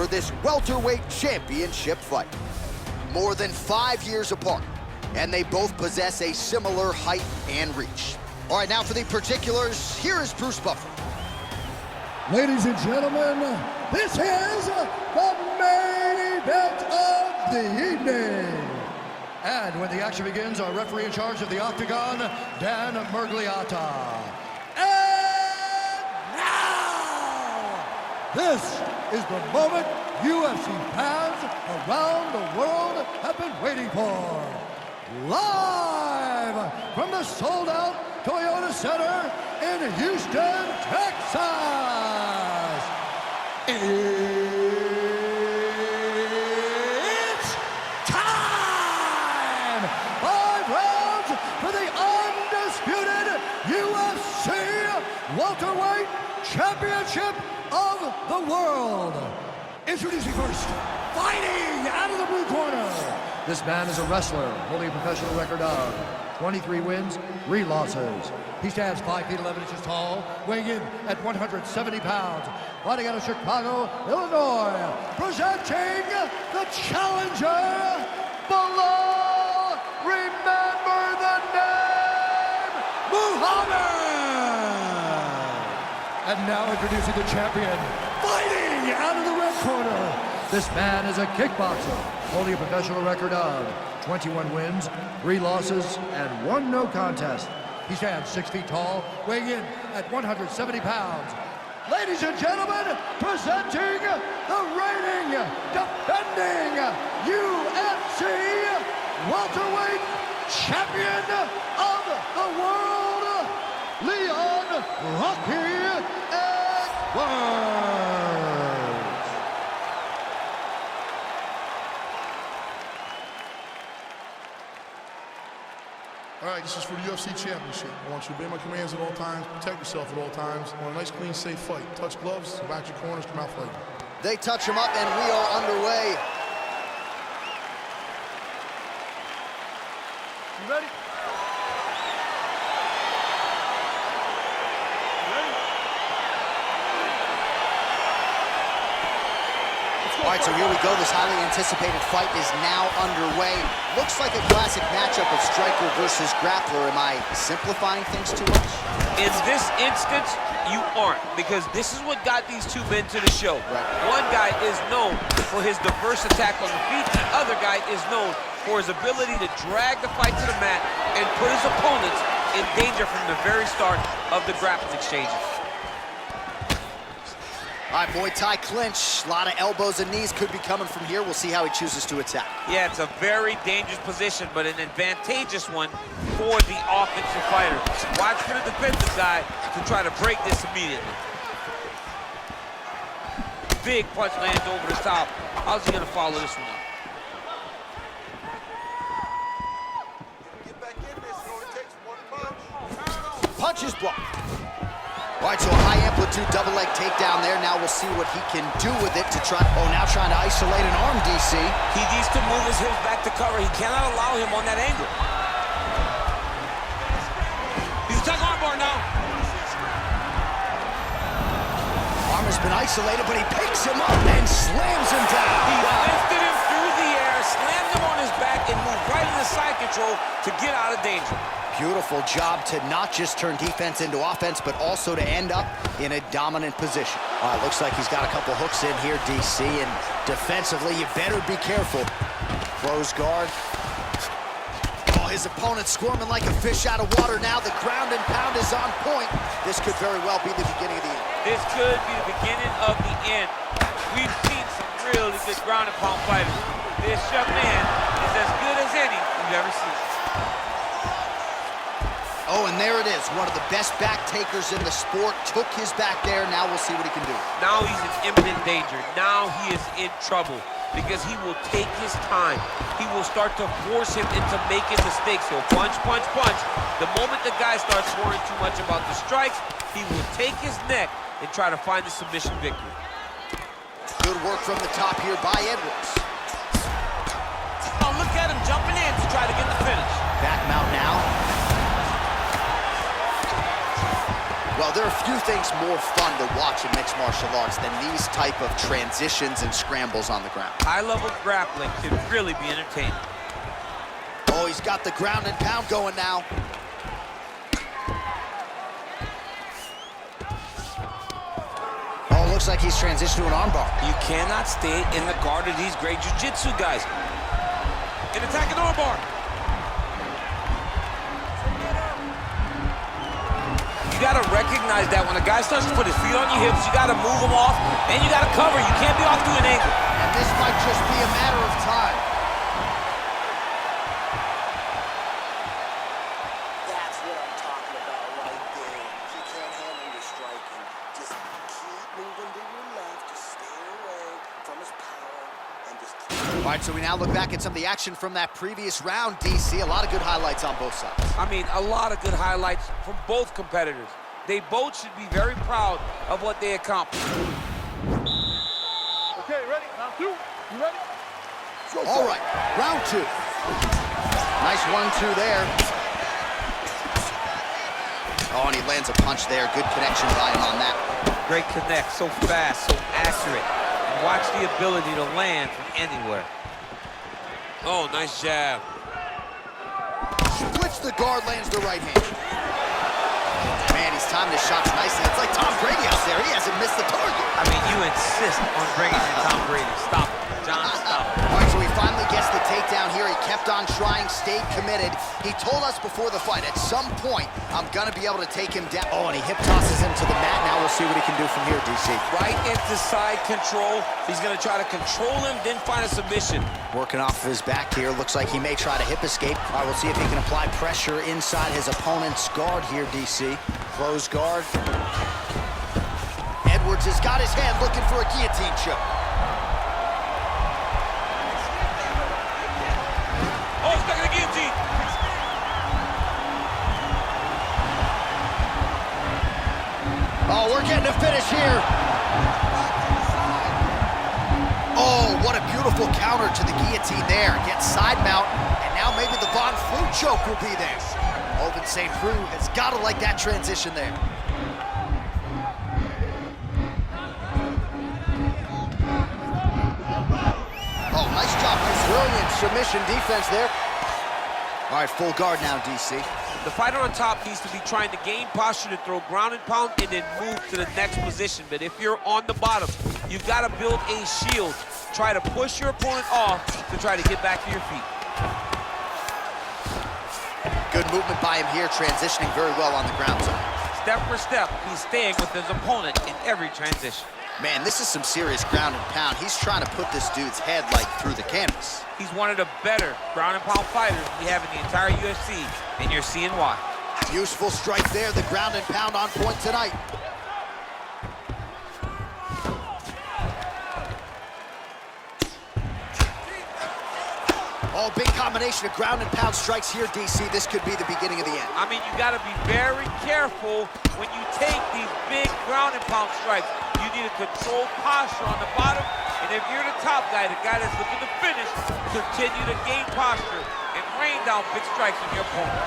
for this welterweight championship fight. More than 5 years apart, and they both possess a similar height and reach. All right, now for the particulars, here is Bruce Buffer. Ladies and gentlemen, this is the main event of the evening. And when the action begins, our referee in charge of the Octagon, Dan Murgliata. And now, this is the moment UFC fans around the world have been waiting for. Live from the sold-out Toyota Center in Houston, Texas. It's time! 5 rounds for the undisputed UFC welterweight championship of the world. Introducing first, fighting out of the blue corner. This man is a wrestler, holding a professional record of 23 wins, 3 losses. He stands 5 feet 11 inches tall, weighing in at 170 pounds. Fighting out of Chicago, Illinois, presenting the challenger, Belal. Remember the name, Muhammad. And now introducing the champion, fighting out of the red corner. This man is a kickboxer, holding a professional record of 21 wins, 3 losses, and 1 no contest. He stands 6 feet tall, weighing in at 170 pounds. Ladies and gentlemen, presenting the reigning, defending UFC welterweight champion of the world, Leon Rocky Edwards. All right, this is for the UFC Championship. I want you to obey my commands at all times, protect yourself at all times. I want a nice, clean, safe fight. Touch gloves, back your corners, come out fighting. They touch him up, and we are underway. You ready? All right, so here we go. This highly anticipated fight is now underway. Looks like a classic matchup of striker versus grappler. Am I simplifying things too much? In this instance, you aren't, because this is what got these two men to the show. Right. One guy is known for his diverse attack on the feet. The other guy is known for his ability to drag the fight to the mat and put his opponents in danger from the very start of the grappling exchanges. All right, Muay Thai clinch. A lot of elbows and knees could be coming from here. We'll see how he chooses to attack. Yeah, it's a very dangerous position, but an advantageous one for the offensive fighter. Watch for the defensive guy to try to break this immediately. Big punch lands over the top. How's he gonna follow this one up? Get back in this, it only takes 1 punch. Punch is blocked. All right, so a high-amplitude double-leg takedown there. Now we'll see what he can do with it to try... Oh, now trying to isolate an arm, DC. He needs to move his hips back to cover. He cannot allow him on that angle. He's attacking armbar now. Arm has been isolated, but he picks him up and slams him down. He lifted him through the air, slammed him on his back, and moved right into side control to get out of danger. Beautiful job to not just turn defense into offense, but also to end up in a dominant position. All right, looks like he's got a couple hooks in here, DC, and defensively, you better be careful. Close guard. Oh, his opponent's squirming like a fish out of water now. The ground and pound is on point. This could very well be the beginning of the end. This could be the beginning of the end. We've seen some really good ground and pound fighters. This young man is as good as any we've ever seen. Oh, and there it is. One of the best back takers in the sport. Took his back there. Now we'll see what he can do. Now he's in imminent danger. Now he is in trouble because he will take his time. He will start to force him into making mistakes. He'll punch, punch, punch. The moment the guy starts worrying too much about the strikes, he will take his neck and try to find the submission victory. Good work from the top here by Edwards. Oh, look at him jumping in to try to get the finish. Back mount now. Well, there are a few things more fun to watch in mixed martial arts than these type of transitions and scrambles on the ground. High-level grappling can really be entertaining. Oh, he's got the ground and pound going now. Oh, looks like he's transitioned to an armbar. You cannot stay in the guard of these great jiu-jitsu guys. An attacking armbar. You gotta recognize that when a guy starts to put his feet on your hips, you gotta move him off, and you gotta cover. You can't be off to an angle. And this might just be a matter of time. That's what I'm talking about right there. He can't handle your striking. Just keep moving to your left. Just stay away from his power and just keep. All right, so we now look back at some of the action from that previous round, DC. A lot of good highlights on both sides. I mean, a lot of good highlights from both competitors. They both should be very proud of what they accomplished. Okay, ready? Round two. You ready? All right, round two. Nice 1-2 there. Oh, and he lands a punch there. Good connection by him on that. Great connect, so fast, so accurate. And watch the ability to land from anywhere. Oh, nice jab. Splits the guard, lands the right hand. Man, he's timing his shots nicely. It's like Tom Brady out there. He hasn't missed the target. I mean, you insist on bringing in Tom Brady. Stop it. John, stop it. All right, so he finally gets the takedown here. He kept on trying, stayed committed. He told us before the fight, at some point, I'm going to be able to take him down. Oh, and he hip tosses him to the mat. Now we'll see what he can do from here, DC. Right into side control. He's going to try to control him, then find a submission. Working off of his back here. Looks like he may try to hip escape. All right, we'll see if he can apply pressure inside his opponent's guard here, DC. Close guard. Edwards has got his hand looking for a guillotine choke. Oh, stuck in the guillotine. Oh, we're getting a finish here. Oh, what a beautiful counter to the guillotine there. Gets side mount, and now maybe the Von Flue choke will be there. Open St. Preux has got to like that transition there. Oh, nice job. Brilliant submission defense there. All right, full guard now, DC. The fighter on top needs to be trying to gain posture to throw ground and pound and then move to the next position. But if you're on the bottom, you've got to build a shield. Try to push your opponent off to try to get back to your feet. Good movement by him here, transitioning very well on the ground zone. Step for step, he's staying with his opponent in every transition. Man, this is some serious ground and pound. He's trying to put this dude's head like through the canvas. He's one of the better ground and pound fighters we have in the entire UFC, and you're seeing why. Useful strike there, the ground and pound on point tonight. Oh, big combination of ground and pound strikes here, DC. This could be the beginning of the end. I mean, you got to be very careful when you take these big ground and pound strikes. You need a controlled posture on the bottom, and if you're the top guy, the guy that's looking to finish, continue to gain posture and rain down big strikes on your opponent.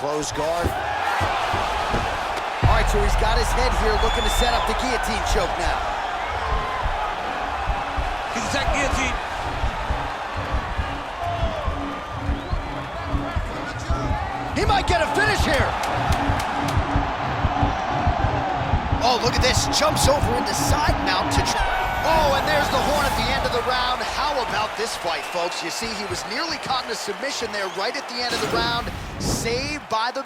Close guard. All right, so he's got his head here, looking to set up the guillotine choke now. He's attacking guillotine. He might get a finish here. Oh, look at this. Jumps over into side mount to try. Oh, and there's the horn at the end of the round. How about this fight, folks? You see, he was nearly caught in a submission there right at the end of the round. Saved by the...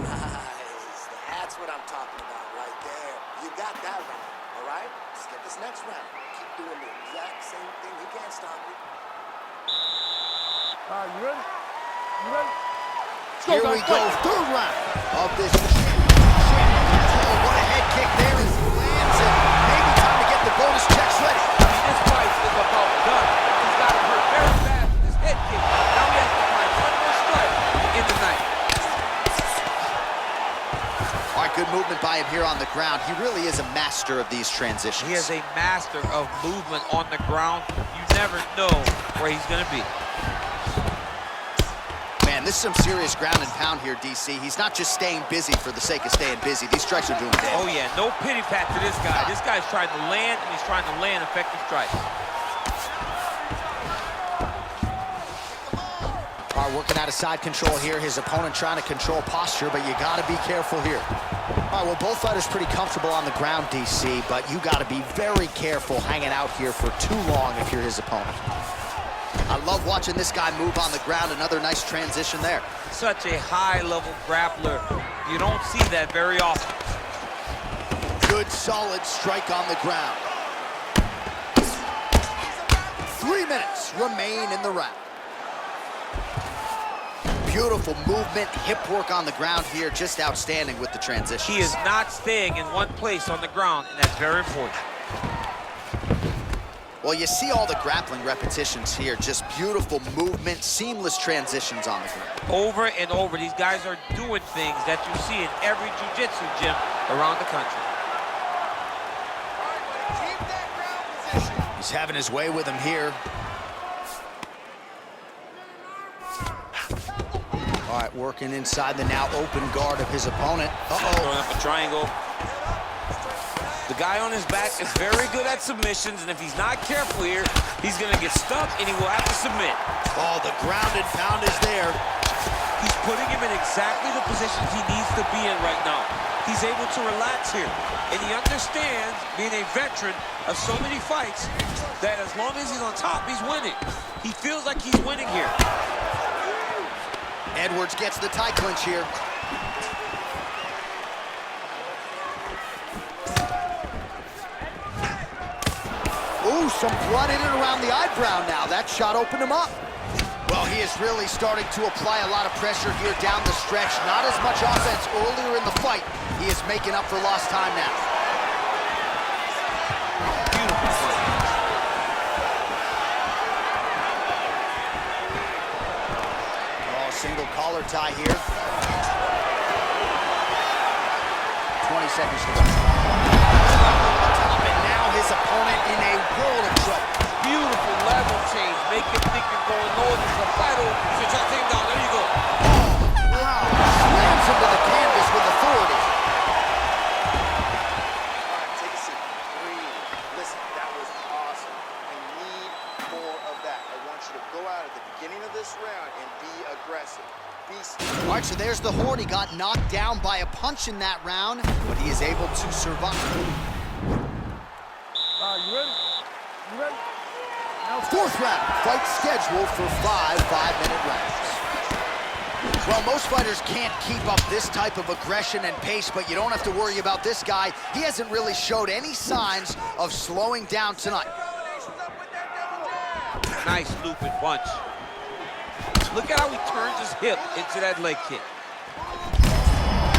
Nice. That's what I'm talking about right there. You got that round, all right? Let's get this next round. Keep doing the exact same thing. He can't stop you. All right, you ready? You ready? Here we go, third round of this. Oh, what a head kick there as he lands it. Maybe time to get the bonus checks ready. I mean, this fight is about done. He's got him hurt very fast with his head kick. Now he has to find one more strike to end the night. All right, good movement by him here on the ground. He really is a master of these transitions. He is a master of movement on the ground. You never know where he's going to be. Man, This is some serious ground and pound here, DC. He's not just staying busy for the sake of staying busy. These strikes are doing damage. Oh, yeah, no pity pat to this guy. This guy's trying to land, and he's trying to land effective strikes. All right, working out of side control here. His opponent trying to control posture, but you got to be careful here. All right, well, both fighters pretty comfortable on the ground, DC, but you got to be very careful hanging out here for too long if you're his opponent. I love watching this guy move on the ground. Another nice transition there. Such a high-level grappler. You don't see that very often. Good, solid strike on the ground. 3 minutes remain in the round. Beautiful movement, hip work on the ground here. Just outstanding with the transition. He is not staying in one place on the ground, and that's very important. Well, you see all the grappling repetitions here. Just beautiful movement, seamless transitions on the ground. Over and over, these guys are doing things that you see in every jiu-jitsu gym around the country. He's having his way with him here. All right, working inside the now open guard of his opponent. Throwing up a triangle. The guy on his back is very good at submissions, and if he's not careful here, he's gonna get stuck and he will have to submit. Oh, the ground and pound is there. He's putting him in exactly the positions he needs to be in right now. He's able to relax here, and he understands, being a veteran of so many fights, that as long as he's on top, he's winning. He feels like he's winning here. Edwards gets the tie clinch here. Ooh, some blood in and around the eyebrow now. That shot opened him up. Well, he is really starting to apply a lot of pressure here down the stretch. Not as much offense earlier in the fight. He is making up for lost time now. Beautiful fight. Oh, single collar tie here. 20 seconds to go. And now his opponent in a world of trouble. Beautiful level change. Make him think you're going low. There's a fight over. You should try to take him down. There you go. Wow. Slams him to the canvas with authority. All right, take a seat. Breathe. Listen, that was awesome. I need more of that. I want you to go out at the beginning of this round and be aggressive. Be All right, so there's the Horde. He got knocked down by a punch in that round, but he is able to survive. You ready? You ready? Fourth round, fight scheduled for 5 5-minute rounds. Well, most fighters can't keep up this type of aggression and pace, but you don't have to worry about this guy. He hasn't really showed any signs of slowing down tonight. Nice looping punch. Look at how he turns his hip into that leg kick.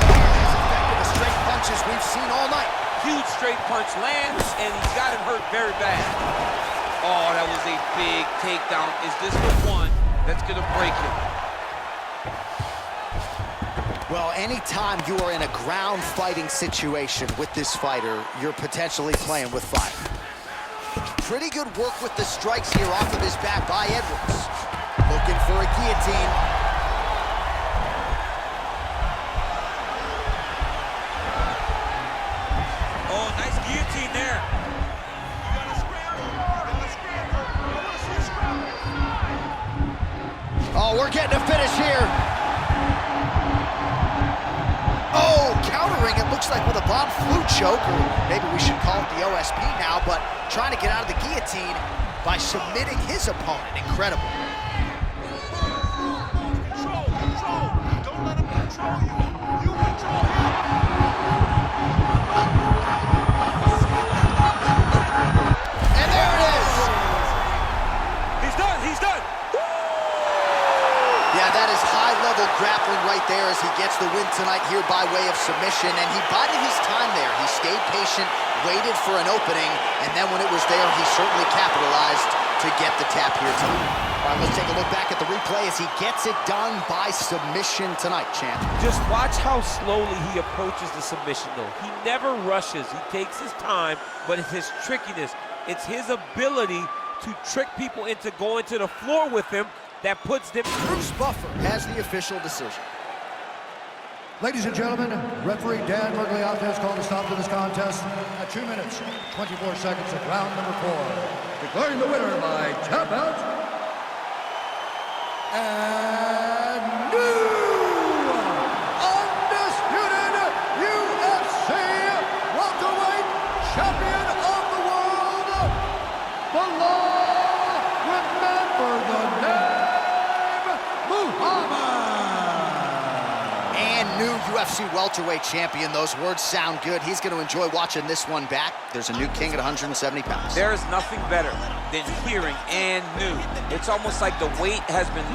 Effective straight punches we've seen all night. Huge straight punch lands, and he's got him hurt very bad. Oh, that was a big takedown. Is this the one that's going to break him? Well, anytime you are in a ground fighting situation with this fighter, you're potentially playing with fire. Pretty good work with the strikes here off of his back by Edwards. Looking for a guillotine. Oh, nice guillotine there. Oh, we're getting a finish here. Oh, countering it looks like with a bomb flu choke, or maybe we should call it the OSP now, but trying to get out of the guillotine by submitting his opponent. Incredible. Don't let him control you. You control him. And there it is. He's done. He's done. Yeah, that is high-level grappling right there as he gets the win tonight here by way of submission, and he bided his time there. He stayed patient, waited for an opening, and then when it was there, he certainly capitalized to get the tap here tonight. All right, let's take a look back at the replay as he gets it done by submission tonight, champ. Just watch how slowly he approaches the submission, though. He never rushes. He takes his time, but it's his trickiness. It's his ability to trick people into going to the floor with him that puts them... Bruce Buffer has the official decision. Ladies and gentlemen, referee Dan Mergliata has called a stop to this contest at 2 minutes, 24 seconds of round number 4. Declaring the winner by tap out, and new undisputed UFC welterweight champion of the world, Belal, remember the name, Muhammad. And new UFC welterweight champion. Those words sound good. He's going to enjoy watching this one back. There's a new king at 170 pounds. There is nothing better than hearing "and new." It's almost like the weight has been